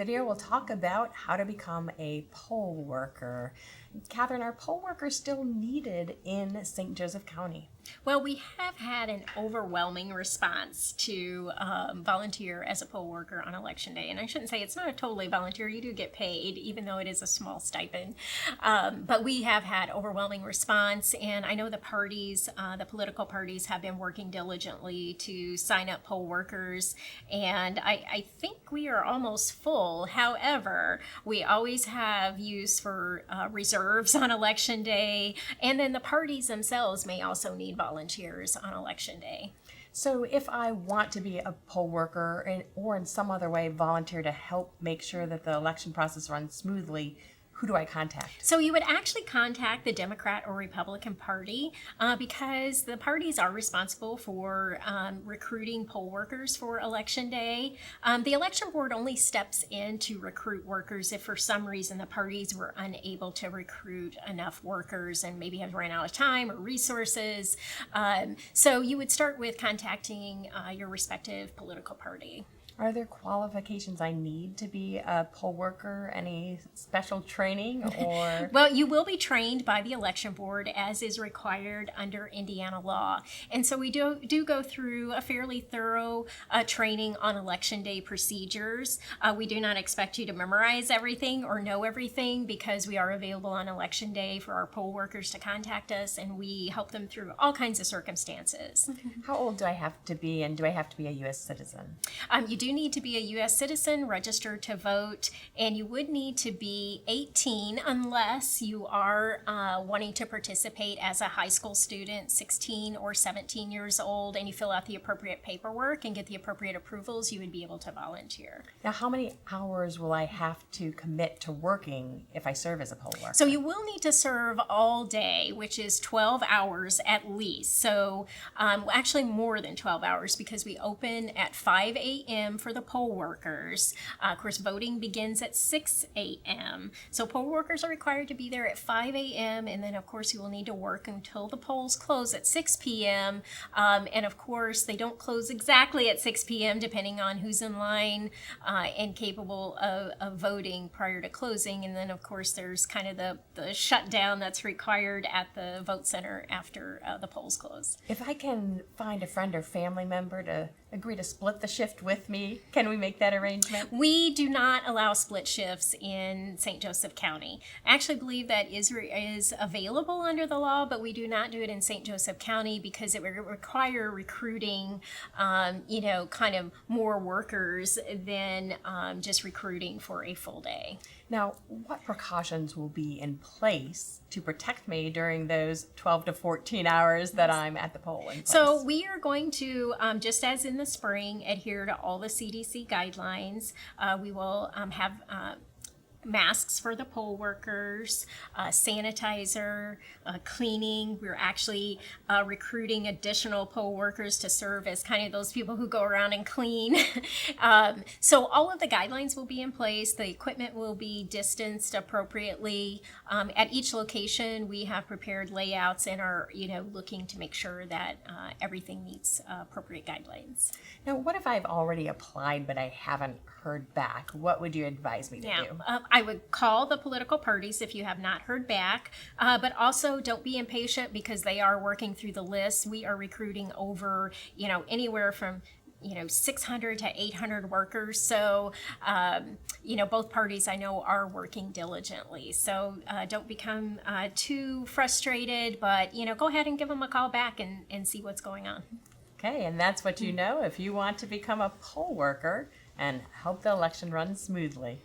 video, we'll talk about how to become a poll worker. Catherine, are poll workers still needed in St. Joseph County? Well, we have had an overwhelming response to volunteer as a poll worker on Election Day. And I shouldn't say it's not a totally volunteer. You do get paid, even though it is a small stipend. But we have had overwhelming response. And I know the parties, the political parties, have been working diligently to sign up poll workers. And I think we are almost full. However, we always have use for reserves on Election Day. And then the parties themselves may also need volunteers on Election Day. So if I want to be a poll worker or in some other way volunteer to help make sure that the election process runs smoothly, who do I contact? So you would actually contact the Democrat or Republican Party because the parties are responsible for recruiting poll workers for Election Day. The election board only steps in to recruit workers if for some reason the parties were unable to recruit enough workers and maybe have ran out of time or resources. So you would start with contacting your respective political party. Are there qualifications I need to be a poll worker? Any special training or? Well, you will be trained by the election board as is required under Indiana law. And so we do go through a fairly thorough training on Election Day procedures. We do not expect you to memorize everything or know everything because we are available on Election Day for our poll workers to contact us, and we help them through all kinds of circumstances. How old do I have to be, and do I have to be a U.S. citizen? You do need to be a U.S. citizen, registered to vote, and you would need to be 18 unless you are wanting to participate as a high school student, 16 or 17 years old, and you fill out the appropriate paperwork and get the appropriate approvals, you would be able to volunteer. Now, how many hours will I have to commit to working if I serve as a poll worker? So you will need to serve all day, which is 12 hours at least. So actually more than 12 hours because we open at 5 a.m. for the poll workers. Of course, voting begins at 6 a.m. So poll workers are required to be there at 5 a.m. and then, of course, you will need to work until the polls close at 6 p.m. And, of course, they don't close exactly at 6 p.m. depending on who's in line and capable of voting prior to closing. And then, of course, there's kind of the shutdown that's required at the vote center after the polls close. If I can find a friend or family member to agree to split the shift with me, can we make that arrangement? We do not allow split shifts in St. Joseph County. I actually believe that is available under the law, but we do not do it in St. Joseph County because it would require recruiting, kind of more workers than just recruiting for a full day. Now, what precautions will be in place to protect me during those 12 to 14 hours that I'm at the polling place? So we are going to, just as in the spring, adhere to all the CDC guidelines. We will have masks for the poll workers, sanitizer, cleaning. We're actually recruiting additional poll workers to serve as kind of those people who go around and clean. So all of the guidelines will be in place. The equipment will be distanced appropriately. At each location, we have prepared layouts and are, looking to make sure that everything meets appropriate guidelines. Now, what if I've already applied but I haven't heard back? What would you advise me to do? I would call the political parties if you have not heard back, but also don't be impatient because they are working through the list. We are recruiting over, anywhere from 600 to 800 workers. So, both parties I know are working diligently. So don't become too frustrated, but, go ahead and give them a call back and see what's going on. Okay, and that's what you know if you want to become a poll worker and help the election run smoothly.